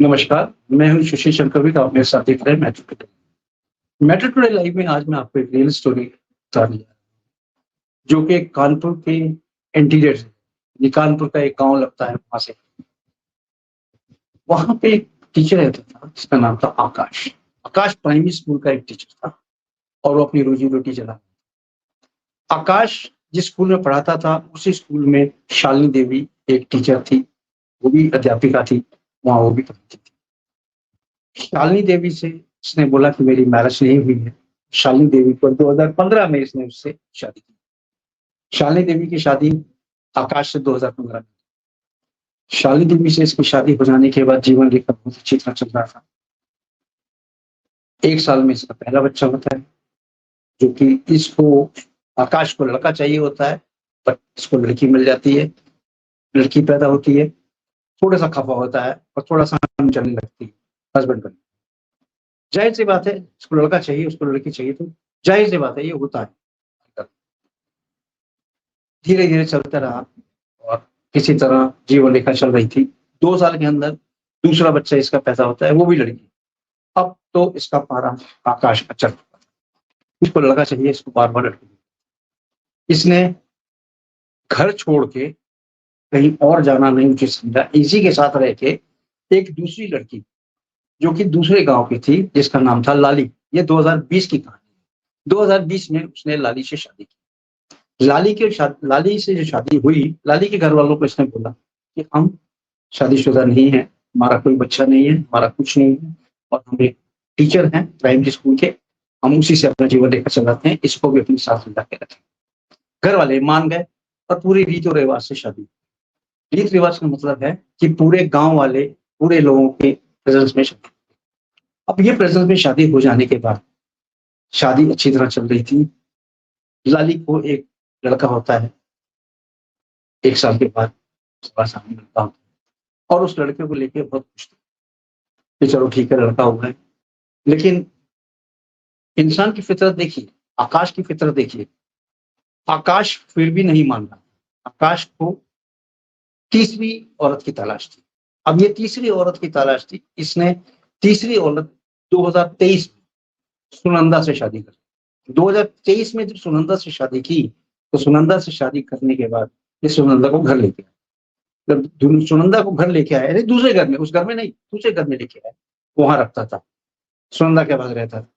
नमस्कार, मैं हूँ सुशील शंकर, आप मेरे साथ देख रहे हैं metro today. Metro today live में आज मैं आपको एक रियल स्टोरी बताने जा रहा हूँ, जो कि कानपुर के इंटीरियर से। ये कानपुर का एक गाँव लगता है, वहाँ से। वहाँ पे एक टीचर रहता था, जिसका नाम था आकाश। आकाश प्राइमरी स्कूल का एक टीचर था और वो अपनी रोजी-रोटी चलाता था। आकाश जिस स्कूल में पढ़ाता था, उसी स्कूल में शालिनी देवी एक टीचर थी, वो भी अध्यापिका थी, वहाँ वो भी पढ़ाती थी। शालिनी देवी से उसने बोला कि मेरी मैरिज नहीं हुई है। शालिनी देवी को 2015 में इसने उससे शादी की। शालिनी देवी की शादी आकाश से 2015 में। शालिनी देवी से इसकी शादी हो जाने के बाद जीवन रेखा बहुत अच्छी तरह चल रहा था। 1 साल में इसका पहला बच्चा होता है, जो कि इसको आकाश को लड़का चाहिए होता है, पर इसको लड़की मिल जाती है। लड़की पैदा होती है, थोड़ा-सा खफ़ा होता है और थोड़ा-सा हम चलने लगती है हस्बैंड को। ज़ाहिर-सी बात है, इसको लड़का चाहिए, उसको लड़की चाहिए, तो ज़ाहिर-सी बात है, ये होता है। धीरे-धीरे चलता रहा और किसी तरह जीवन रेखा चल रही थी। 2 साल के अंदर दूसरा बच्चा इसका पैदा होता है, वो भी लड़की। अब तो इसका पारा आकाश का चढ़ चुका था। इसको लड़का चाहिए, इसको बार-बार लड़की। इसने घर छोड़ के कहीं और जाना नहीं उचित समझा। इसी के साथ रह के एक दूसरी लड़की, जो कि दूसरे गाँव की थी, जिसका नाम था लाली। ये 2020 की कहानी है। 2020 में उसने लाली से शादी की। लाली से जो शादी हुई, लाली के घरवालों को इसने बोला कि हम शादीशुदा नहीं हैं, हमारा कोई बच्चा नहीं है, हमारा कुछ नहीं है और हम एक टीचर हैं प्राइमरी स्कूल के, हम उसी से अपना जीवन रेखा चलाते हैं, इसको भी अपने साथ मिला के रखें। घरवाले मान गए और पूरे रीति और रिवाज से शादी। रीत-रिवाज का मतलब है कि पूरे गाँव वाले, पूरे लोगों के प्रेज़ेंस में शादी। अब ये प्रेज़ेंस में शादी हो जाने के बाद, शादी अच्छी तरह चल रही थी। लाली को एक लड़का होता है, 1 साल के बाद उसके पास सामने लड़का होता है और उस लड़के को लेके बहुत खुश थी कि चलो ठीक है, लड़का हुआ है। लेकिन इंसान की फितरत देखिए, आकाश की फितरत देखिए, आकाश फिर भी नहीं मान रहा। आकाश को तीसरी औरत की तलाश थी। अब ये तीसरी औरत की तलाश थी, इसने तीसरी औरत 2023 में सुनंदा से शादी कर ली। 2023 में जब सुनंदा से शादी की, तो सुनंदा से शादी करने के बाद ये सुनंदा को घर लेके आया। जब सुनंदा को घर लेके आया, अरे दूसरे घर में, उस घर में नहीं, दूसरे घर में लेके आया, वहाँ रखता था। सुनंदा के पास रहता था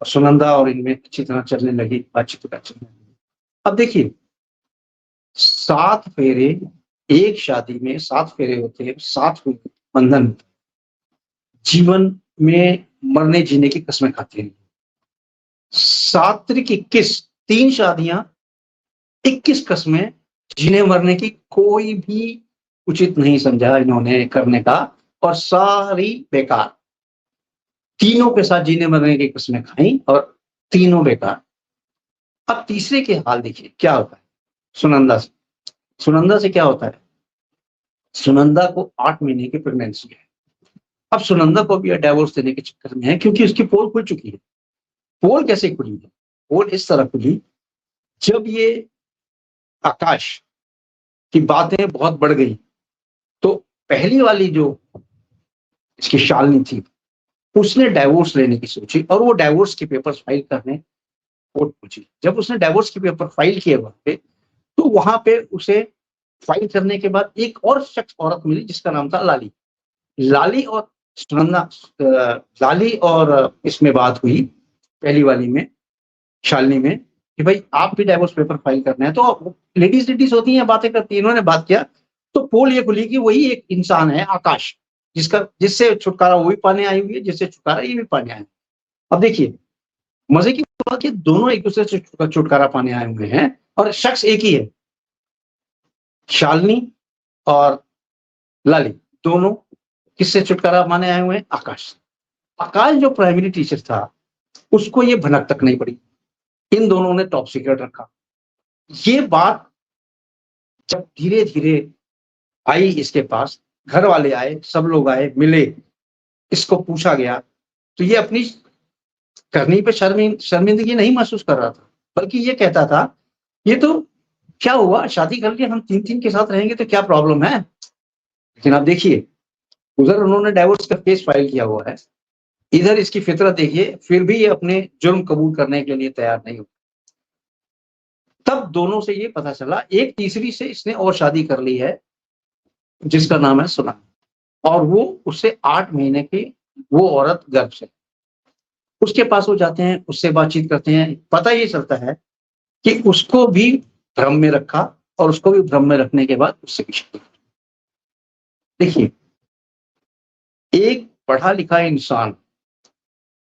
और सुनंदा और इनमें अच्छी तरह चलने लगी, बातचीत चलने लगी। अब देखिए, 7 फेरे, एक शादी में 7 फेरे होते हैं, 7 फेरे बंधन। जीवन में मरने-जीने की कस्में खाते हैं। 7 त्रिक 21, 3 शादियाँ, 21 कस्में, जीने-मरने की कोई भी उचित नहीं समझा इन्होंने करने का और सारी बेकार। तीनों के साथ जीने-मरने की कस्में खाई और तीनों बेकार। अब तीसरे के हाल देखिए क्या होता है सुनंदा से। सुनंदा से क्या होता है? सुनंदा को 8 महीने की प्रेगनेंसी है। अब सुनंदा को भी डिवोर्स देने के चक्कर में है, क्योंकि उसकी पोल खुल चुकी है। पोल कैसे खुली है? पोल इस तरह खुली, जब ये आकाश की बातें बहुत बढ़ गई, तो पहली वाली जो इसकी शालिनी थी, उसने डिवोर्स लेने की सोची और वो डिवोर्स के पेपर्स फाइल करने कोर्ट पहुंची। जब उसने डिवोर्स के पेपर फाइल किए वहाँ पे, तो वहाँ पे उसे फाइल करने के बाद एक और शख्स, औरत मिली, जिसका नाम था लाली। लाली और सुनंदा, लाली और इसमें बात हुई, पहली वाली में, शालिनी में, कि भाई आप भी डिवोर्स पेपर फाइल करना है। तो लेडीज होती हैं, बातें करती हैं, इन्होंने बात किया, तो पोल ये खुली कि वही एक इंसान है आकाश, जिससे छुटकारा वो भी पाने आई हुई है, जिससे छुटकारा ये भी पाने आए हैं। अब देखिए, मजे की बात, ये दोनों एक दूसरे से छुटकारा पाने आए हुए हैं और शख्स एक ही है, शालिनी और लाली, दोनों किससे छुटकारा पाने आए हुए हैं? आकाश। आकाश जो प्राइमरी टीचर था, उसको ये भनक तक नहीं पड़ी। इन दोनों ने टॉप सीक्रेट रखा। ये बात जब धीरे-धीरे आई इसके पास, घर वाले आए, सब लोग आए, मिले, इसको पूछा गया, तो ये अपनी करनी पे शर्मिंदगी नहीं महसूस कर रहा था, बल्कि ये कहता था, ये तो क्या हुआ, शादी कर ली, हम 3-3 के साथ रहेंगे तो क्या प्रॉब्लम है? लेकिन आप देखिए, उधर उन्होंने डाइवोर्स का केस फाइल किया हुआ है, इधर इसकी फितरत देखिए, फिर भी ये अपने जुर्म कबूल करने के लिए तैयार नहीं हो। तब दोनों से ये पता चला, एक तीसरी से इसने और शादी कर ली है जिसका नाम है सुना, और वो उससे 8 महीने की वो औरत गर्भ से। उसके पास वो जाते हैं, उससे बातचीत करते हैं, पता ये चलता है कि उसको भी भ्रम में रखा और उसको भी भ्रम में रखने के बाद उससे भी शादी। देखिए, एक पढ़ा लिखा इंसान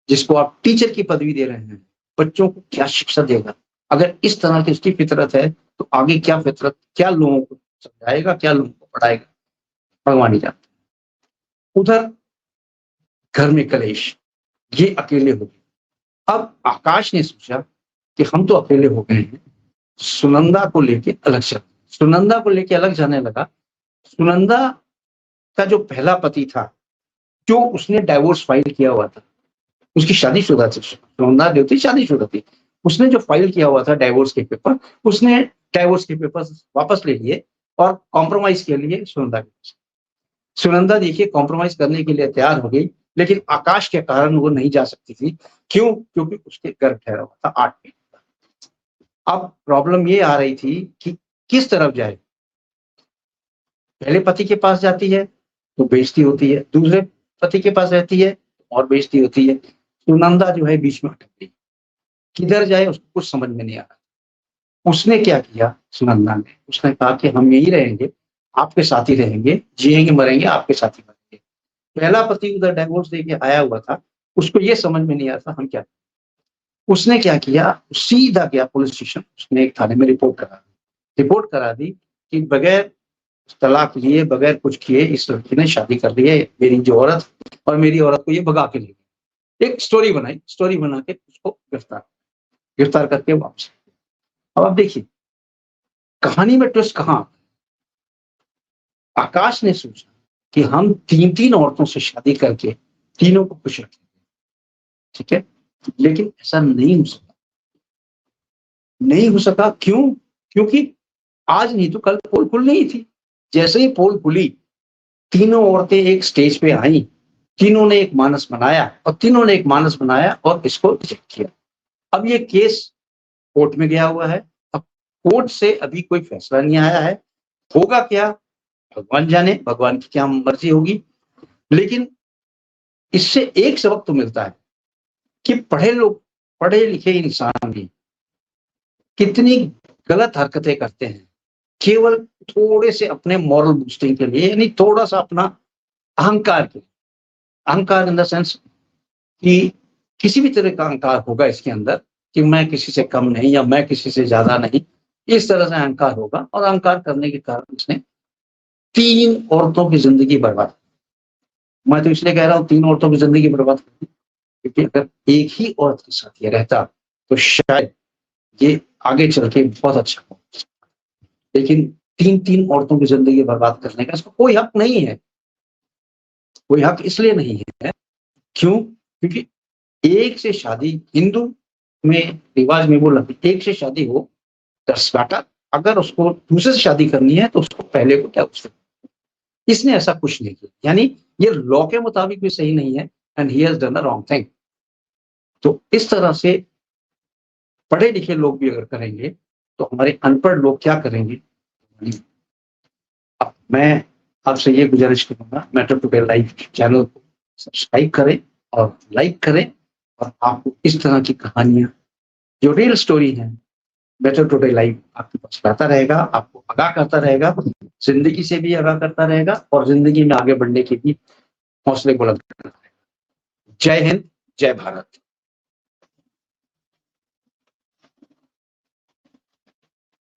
जिसको आप टीचर की पदवी दे रहे हैं, बच्चों को क्या शिक्षा देगा? अगर इस तरह की उसकी फितरत है, तो आगे क्या फितरत, क्या लोगों को समझाएगा, क्या लोगों को पढ़ाएगा, भगवान ही जानता है। उधर घर में कलेश, ये अकेले हो गए। अब आकाश ने सोचा कि हम तो अकेले हो गए हैं, सुनंदा को लेके अलग चल। सुनंदा को लेके अलग जाने लगा। सुनंदा का जो पहला पति था, जो उसने डाइवोर्स फाइल किया हुआ था, उसकी शादीशुदा थी, सुनंदा जो थी शादीशुदा थी, उसने जो फाइल किया हुआ था डाइवोर्स के पेपर, उसने डाइवोर्स के पेपर्स वापस ले लिए और कॉम्प्रोमाइज के लिए सुनंदा के पास। सुनंदा देखिए कॉम्प्रोमाइज करने के लिए तैयार हो गई, लेकिन आकाश के कारण वो नहीं जा सकती थी। क्यों? क्योंकि उसके गर्भ ठहरा हुआ था 8 महीने। अब प्रॉब्लम ये आ रही थी कि किस तरफ जाए। पहले पति के पास जाती है तो बेइज्जती होती है, दूसरे पति के पास रहती है और बेइज्जती होती है। सुनंदा जो है बीच में अटक गई, किधर जाए उसको कुछ समझ में नहीं आ रहा। उसने क्या किया, सुनंदा ने, उसने कहा कि हम यही रहेंगे, आपके साथ ही रहेंगे, जिएंगे मरेंगे आपके साथ ही मरेंगे। पहला पति उधर डाइवोर्स देके आया हुआ था, उसको ये समझ में नहीं आता हम क्या। उसने क्या किया, सीधा गया पुलिस स्टेशन, उसने एक थाने में रिपोर्ट करा दी कि बगैर तलाक लिए, बगैर कुछ किए इस लड़की ने शादी कर ली है, मेरी जो औरत, और मेरी औरत को ये भगा के ले गई। एक स्टोरी बनाई, स्टोरी बना के उसको गिरफ्तार करके वापस। अब आप देखिए कहानी में ट्विस्ट कहाँ। आकाश ने सोचा कि हम 3-3 औरतों से शादी करके तीनों को खुश रखेंगे, ठीक है, लेकिन ऐसा नहीं हो सका। नहीं हो सका क्यों? क्योंकि आज नहीं तो कल पोल खुल नहीं थी। जैसे ही पोल खुली, तीनों औरतें एक स्टेज पे आई, तीनों ने एक मानस बनाया और इसको रिजेक्ट किया। अब ये केस कोर्ट में गया हुआ है। अब कोर्ट से अभी कोई फैसला नहीं आया है, होगा क्या भगवान जाने, भगवान की क्या मर्जी होगी। लेकिन इससे एक सबक तो मिलता है कि पढ़े लिखे इंसान भी कितनी गलत हरकतें करते हैं, केवल थोड़े से अपने मॉरल बूस्टिंग के लिए, यानी थोड़ा सा अपना अहंकार के लिए। अहंकार इन द सेंस कि किसी भी तरह का अहंकार होगा इसके अंदर कि मैं किसी से कम नहीं या मैं किसी से ज्यादा नहीं, इस तरह से अहंकार होगा, और अहंकार करने के कारण उसने 3 औरतों की जिंदगी बर्बाद। मैं तो इसलिए कह रहा हूँ 3 औरतों की जिंदगी बर्बाद, क्योंकि अगर एक ही औरत के साथ ये रहता तो शायद ये आगे चल के बहुत अच्छा हो। लेकिन 3-3 औरतों की जिंदगी बर्बाद करने का इसको कोई हक नहीं है। कोई हक इसलिए नहीं है, क्यों? क्योंकि एक से शादी, हिंदू में रिवाज में बोला एक से शादी हो 10 काटा, अगर उसको दूसरे से शादी करनी है तो उसको पहले को क्या उससे। इसने ऐसा कुछ नहीं किया, यानी ये लॉ के मुताबिक भी सही नहीं है, and he has done the wrong thing. तो इस तरह से पढ़े लिखे लोग भी अगर करेंगे तो हमारे अनपढ़ लोग क्या करेंगे। अब मैं आपसे ये गुजारिश करूंगा, मैटर टुडे लाइव चैनल को सब्सक्राइब करें और लाइक करें, और आपको इस तरह की कहानियां जो रियल स्टोरी है मैटर टुडे लाइव आपके पास लाता रहेगा, आपको आगाह करता रहेगा, जिंदगी से भी आगाह करता रहेगा और जिंदगी में आगे बढ़ने की भी हौसले बुलंद करता रहेगा। जय हिंद, जय भारत।